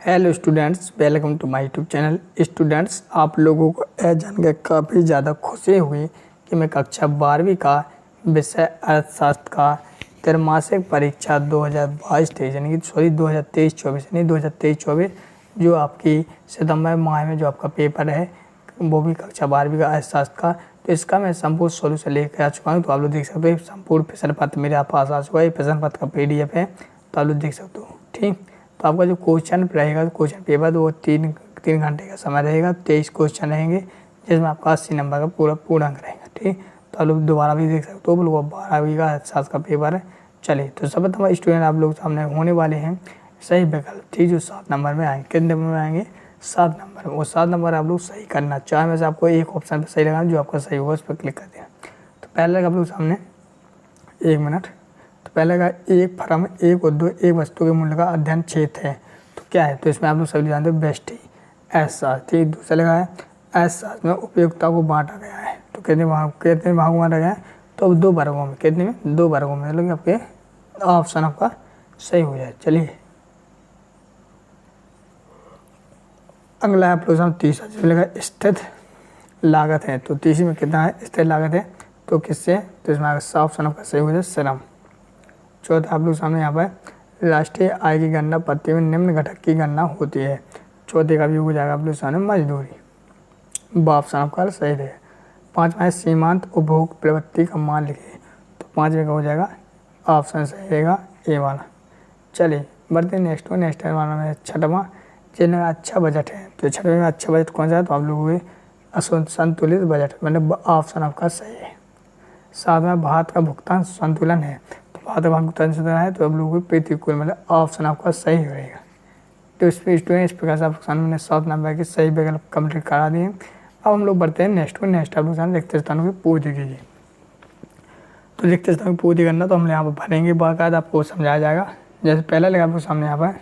Hello students, welcome to my YouTube channel. Students, आप लोगों को यह जानकर काफ़ी ज़्यादा खुशी हुई कि मैं कक्षा 12वीं का विषय अर्थशास्त्र का त्रैमासिक परीक्षा 2022-23 यानी कि 2023-24 यानी 2023-24 जो आपकी सितंबर माह में जो आपका पेपर है वो भी कक्षा 12वीं का अर्थशास्त्र का, तो इसका मैं संपूर्ण सॉल्यूशन लेकर आ चुका हूँ। तो आप लोग देख सकते हो संपूर्ण प्रश्न पत्र मेरे पास आ चुका है। प्रश्न पत्र का PDF है, तो आप लोग देख सकते हो। ठीक, तो आपका जो क्वेश्चन रहेगा, क्वेश्चन पेपर तो वो तीन घंटे का समय रहेगा। 23 क्वेश्चन रहेंगे जिसमें आपका 80 नंबर का पूरा अंक रहेगा। ठीक, तो आप लोग दोबारा भी देख सकते हो। वो 12वीं का अर्थशास्त्र का पेपर है। चलिए, तो सब हमारे स्टूडेंट आप लोग सामने होने वाले हैं सही विकल्प। ठीक, जो 7 नंबर में आएंगे, कितने नंबर में आएंगे? 7 नंबर। वो 7 नंबर आप लोग सही करना, चाहे में से आपको एक ऑप्शन पर सही लगाना, जो आपका सही होगा उस पर क्लिक कर देना। तो पहले आप लोग सामने 1 मिनट, तो पहले का एक फर्म, एक उद्योग, एक वस्तु के मूल्य का अध्ययन क्षेत्र है, तो क्या है? तो इसमें आप लोग सभी जानते हो बेस्ट अर्थशास्त्र। ठीक, दूसरा लगा है अर्थशास्त्र में उपयोगिता को बांटा गया है, तो कितने भागों में बांटा गया है? तो 2 वर्गों में। कितने में? 2 वर्गों में। मतलब आपके ऑप्शन आपका सही हो जाए। चलिए, अगला आप लोग सामने तीसरा जो लगा स्थिर लागत है, तो तीसरी में कितना है? स्थिर लागत है, तो किससे? तो इसमें ऑप्शन आपका सही हो जाए श्रम। चौथा आप लोग सामने यहाँ पर राष्ट्रीय आय की गणना पद्धति में निम्न घटक की गणना होती है। चौथे का भी हो जाएगा आप लोग सामने मजदूरी। ऑप्शन आपका सही रहेगा। पाँचवा है सीमांत उपभोग प्रवृत्ति का मान लिखिए, तो 5वें का हो जाएगा ऑप्शन सही रहेगा ए वाला। चलिए बढ़ते नेक्स्ट वाला में छठवां, जिनमें अच्छा बजट है, तो छठवें में अच्छा बजट कौन सा है? तो आप लोगों के संतुलित बजट, मतलब ऑप्शन आपका सही है। सातवां भारत का भुगतान संतुलन है, तो भारत का भुगतान संतुलन है, तो आप लोगों को प्रतिकूल, मतलब ऑप्शन आपका सही रहेगा। तो इस प्रकार से आपके सामने मैंने 7 नंबर के सही विकल्प कंप्लीट करा दिए। अब हम लोग बढ़ते हैं नेक्स्ट आप लोग सामने रिक्त स्थानों की पूर्ति कीजिए। तो रिक्त स्थानों की पूर्ति करना तो हम यहाँ पर भरेंगे, बाकायदा आपको समझाया जाएगा। जैसे पहला लगा आपको सामने यहाँ पर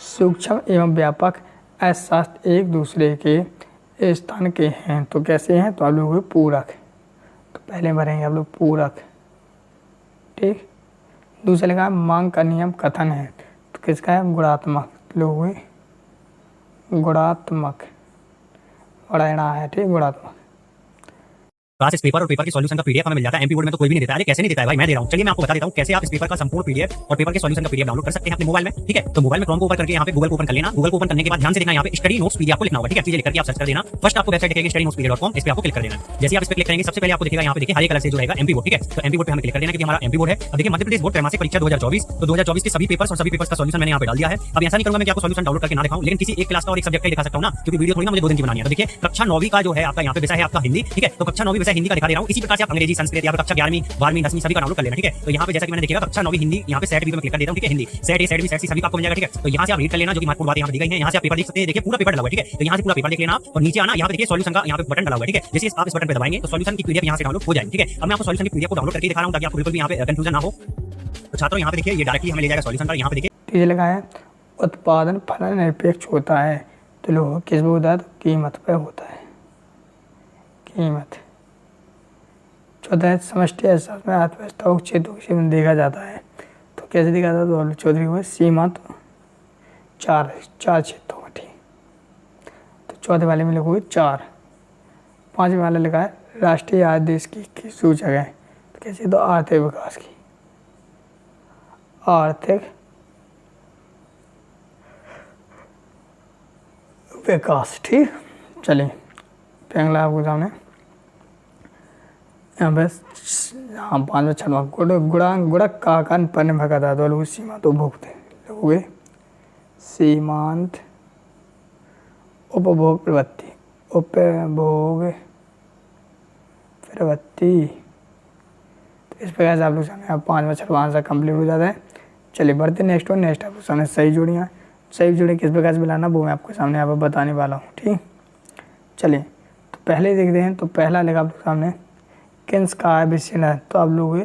सूक्ष्म एवं व्यापक अर्थशास्त्र एक दूसरे के स्थान के हैं, तो कैसे हैं? तो आप लोगों के पूरक, तो पहले भरेंगे आप लोग पूरक। ठीक, दूसरा लगा मांग का नियम कथन है, तो किसका है? गुणात्मक। लोग गुणात्मक पढ़ना है। ठीक, गुणात्मक। क्लास इस पेपर और पेपर के सॉल्यूशन का पीडीएफ हमें मिल जाता है। एमपी बोर्ड में तो कोई भी नहीं देता है। कैसे नहीं देता है भाई? मैं दे रहा हूं। चलिए मैं आपको बता देता हूं कैसे आप इस पेपर का संपूर्ण पीडीएफ और पेपर के सॉल्यूशन का पीडीएफ डाउनलोड कर सकते हैं अपने मोबाइल में। ठीक है, तो मोबाइल में क्रोम को ओपन करके यहाँ पे गूगल को ओपन कर लेना। गूगल को ओपन करने के बाद ध्यान से देखना, यहाँ पे स्टडी नोट्स पीडीएफ को लिखना होगा। ठीक है, चीजें लिखकर आप सर्च कर देना। फर्स्ट आपको वेबसाइट दिखेगी studynotes.pdf.com, इस पे आपको क्लिक कर देना। जैसे आप इस पे क्लिक करेंगे सबसे पहले आपको दिखेगा यहाँ पे देखिए हरे कलर से जो रहेगा एमपी बोर्ड। ठीक है, तो एमपी बोर्ड पे हमें क्लिक कर देना क्योंकि हमारा एमपी बोर्ड है। अब देखिए मध्य प्रदेश बोर्ड त्रैमासिक परीक्षा 2024, तो 2024 के सभी पेपर्स और सभी पेपर्स का सॉल्यूशन मैंने यहाँ पे डाल दिया है। अब ऐसा नहीं करूंगा मैं कि आपको सॉल्यूशन डाउनलोड करके ना दिखाऊं, लेकिन किसी एक क्लास का और एक सब्जेक्ट का दिखा सकता हूं ना, क्योंकि वीडियो थोड़ी ना मुझे 2 दिन की बनानी है। तो देखिए कक्षा 9वीं का जो है आपका यहाँ पे विषय है आपका हिंदी। ठीक है, तो कक्षा 9वीं विषय हिंदी का दिखा दे रहा हूं। इसी प्रकार से आप अंग्रेजी, संस्कृत या कक्षा 11वीं, 12वीं, 10वीं सभी का डाउनलोड कर लेना। ठीक है, तो यहाँ पे जैसा कि मैंने देखिएगा कक्षा 9वीं हिंदी, यहाँ पे सेट बी पे मैं क्लिक कर देता हूं। ठीक है, Hindi set A, set B, set C सभी का आपको मिल जाएगा। ठीक है, तो यहाँ से आप रीड कर लेना जो कि महत्वपूर्ण बातें यहाँ पे दी गई हैं। यहाँ से आप पेपर देख सकते हैं। देखिए पूरा पेपर डला हुआ है। ठीक है, तो यहाँ से पूरा पेपर देख लेना और नीचे आना, यहाँ पे देखिए सॉल्यूशन का यहाँ पे बटन डला हुआ है। ठीक है, जैसे आप इस बटन पे दबाएंगे तो सॉल्यूशन की पीडीएफ यहाँ से डाउनलोड हो जाएगी। ठीक है, अब मैं आपको सॉल्यूशन की पीडीएफ को डाउनलोड करके दिखा रहा हूँ ताकि आपको बिल्कुल भी यहाँ पे कंफ्यूजन ना हो। तो छात्रों यहाँ पे देखिए ये डायरेक्टली हमें ले जाएगा सॉल्यूशन पर। यहाँ पे देखिए ये लगा है उत्पादन फलन निरपेक्ष होता है, तो लोग किस पे होता है? तो कीमत पे होता है, कीमत। चौथा है समष्टि अर्थशास्त्र में अर्थव्यवस्था को क्षेत्र में देखा जाता है, तो कैसे देखा जाता है? तो चौधरी हुआ सीमा, तो चार क्षेत्रों में। ठीक, तो चौथे वाले में लिखोगे 4। 5वें वाला लिखा है राष्ट्रीय आय देश की सूचक है, तो कैसे? तो आर्थिक विकास की, आर्थिक विकास। ठीक, चलिए फिर अगला आपको सामने यहाँ पे हाँ 5वां 6वां गुणक का आकार पर निर्भर करता है, तो लोग सीमा तो भोगते लोगे सीमांत उपभोग प्रवृत्ति, उपभोग प्रवृत्ति। तो इस प्रकार से आप लोग सामने 5वां 6वां आंसर कंप्लीट हो जाता है। चलिए बढ़ते नेक्स्ट आप लोग सामने सही जोड़ियाँ। सही जोड़ी किस प्रकार से मिलाना वो मैं आपको सामने यहाँ पर बताने वाला हूँ। ठीक, चलिए तो पहले देखते हैं। तो पहला लेगा आप लोग सामने किन्स का आय विषय है, तो आप लोग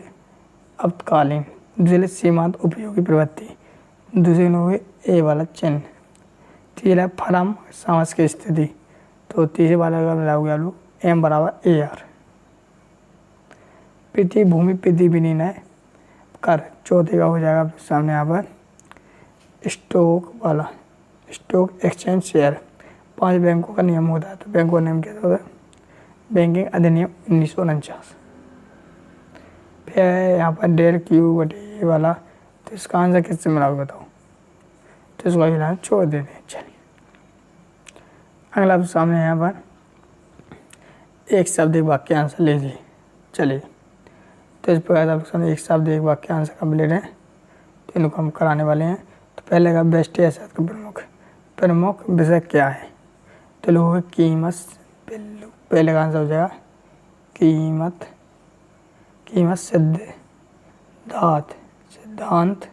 अल्पकालीन। दूसरे सीमांत उपयोगी प्रवृत्ति, दूसरे लोग ए वाला चिन्ह। तीसरा फर्म समाज की स्थिति, तो तीसरे वाला का मिलाओगे आप लोग एम बराबर ए आर। पृथ्वी भूमि पृथ्वी विनिमय कर, चौथे का हो जाएगा आप सामने यहाँ पर स्टोक वाला स्टॉक एक्सचेंज शेयर। 5 बैंकों का नियम होता है, तो बैंकों का नियम क्या होता है? बैंकिंग अधिनियम 1949। फिर है यहाँ पर डेढ़ क्यू बटे ए वाला, तो इसका आंसर किससे मिला हुआ बताओ? तो इसको फिलहाल छोड़ देते हैं। चलिए अगला आप सामने यहाँ पर एक शब्द एक वाक्य आंसर लीजिए। चलिए तो इस प्रकार आपके सामने एक शब्द एक वाक्य आंसर कंप्लीट है, तो इनको हम कराने वाले हैं। तो पहले का बेस्ट अर्थशास्त्र का प्रमुख विषय क्या है? तो लोगों की कीमत, पहले का आंसर हो जाएगा कीमत सिद्धांत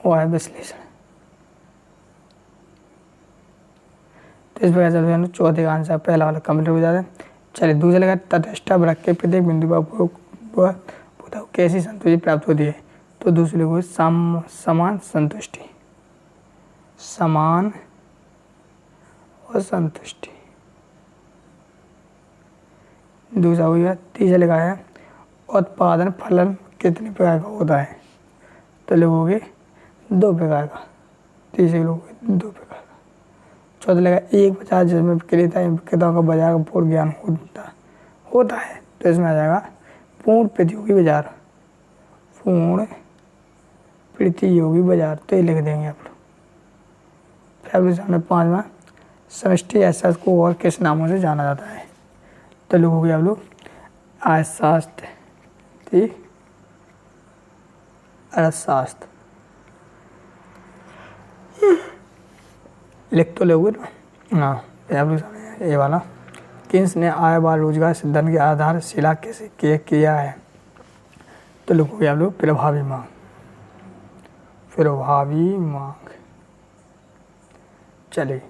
और विश्लेषण। तो इस प्रकार से चौथे का आंसर पहला वाला कंप्लीट हो जाता है। चलिए दूसरा लगा तटस्थ वृत्त के प्रत्येक बिंदु पर कैसी संतुष्टि प्राप्त होती है? तो दूसरे को समान संतुष्टि, समान और संतुष्टि। दूसरा हो गया। तीसरा लिखा है उत्पादन फलन कितने प्रकार का होता है? तो लोगों के 2 प्रकार का, तीसरे लोगों के 2 प्रकार का। चौथा लगा एक बाजार जिसमें विक्रेताओं का बाजार का पूर्ण ज्ञान होता है, तो इसमें आ जाएगा पूर्ण प्रतियोगी बाजार, पूर्ण प्रतियोगी बाजार। तो ये लिख देंगे आप लोग। फिर आपके सामने 5वां समष्टि अर्थशास्त्र को और किस नामों से जाना जाता है? तो लोगों के आप लोग अर्थशास्त्र लिख तो लोगे ना। हाँ आप लोग सामने ये वाला किन्स ने आय व रोजगार सिद्धांत की आधारशिला कैसे किया है? तो लोगों के आप लोग प्रभावी मांग। चलिए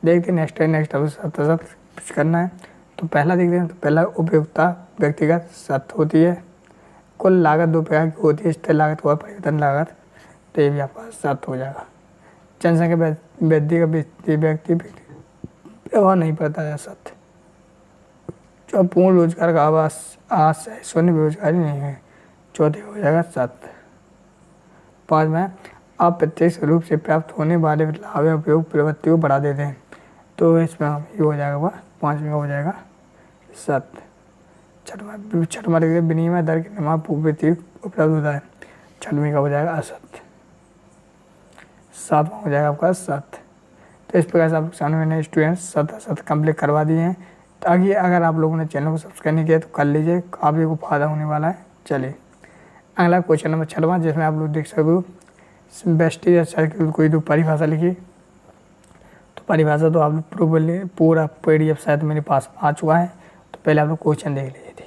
देखते नेक्स्ट आपको कुछ करना है। तो पहला देखते हैं। तो पहला उपयोगिता व्यक्तिगत सत्य होती है। कुल लागत 2 प्रकार की होती है, स्थिर लागत और परिवर्तन लागत। तो ये भी आपका सत्य हो जाएगा। जनसंख्या वृद्धि का व्यक्ति प्रभाव नहीं पड़ता है, सत्य। जो पूर्ण रोजगार का आवास है, शून्य बेरोजगारी नहीं है। चौथे हो जाएगा सत्य। 5वां अप्रत्यक्ष रूप से प्राप्त होने वाले लाभ या उपयोग प्रवृत्ति को बढ़ा देते हैं। तो इसमें ये हो जाएगा वह 5वां हो जाएगा सत्य। छठवां विनिमय दर के नियम प्रवृत्ति उपलब्ध होता है। 6वां का हो जाएगा असत्य। 7वां हो जाएगा आपका सत्य। तो इस प्रकार से आप सामने मैंने स्टूडेंट्स सत्य कंप्लीट करवा दिए हैं। ताकि अगर आप लोगों ने चैनल को सब्सक्राइब नहीं किया तो कर लीजिए, काफ़ी को फायदा होने वाला है। चलिए अगला क्वेश्चन नंबर 6वां, जिसमें आप लोग देख सकते हो बेस्टी सर्किल कोई तो परिभाषा लिखी। तो परिभाषा तो आप लोग पूरा PDF शायद मेरे पास आ चुका है। तो पहले आप लोग क्वेश्चन देख लीजिए थे।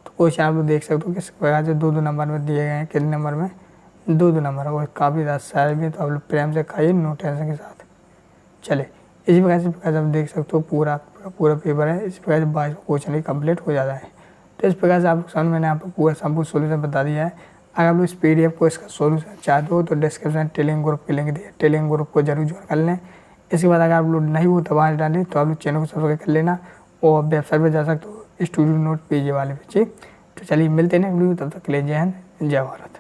तो क्वेश्चन आप लोग देख सकते हो किस प्रकार से 2-2 नंबर में दिए गए हैं। कितने नंबर में? 2-2 नंबर। और काफ़ी ज़्यादा सारे भी, तो आप लोग प्रेम से खाइए, नो टेंशन के साथ। चले इसी प्रकार से आप देख सकते हो पूरा पेपर है। इस प्रकार से 22 क्वेश्चन ही कंप्लीट हो जाता है। तो इस प्रकार से आप सामने मैंने आपको पूरा संपूर्ण सोल्यूशन बता दिया है। अगर आप लोग इस PDF को इसका सोल्यूशन चाहते हो तो डिस्क्रिप्शन में टेलीग्राम ग्रुप की लिंक दिया, टेलीग्राम ग्रुप को जरूर ज्वाइन कर लें। इसके बाद अगर आप लोग नहीं हो तो वहाँ डालें, तो आप लोग चैनल को सब्सक्राइब कर लेना और वेबसाइट पर जा सकते हो स्टूडियो नोट PG वाले पे। तो चलिए मिलते हैं नेक्स्ट वीडियो, तब तक के लिए जय हिंद, जय भारत।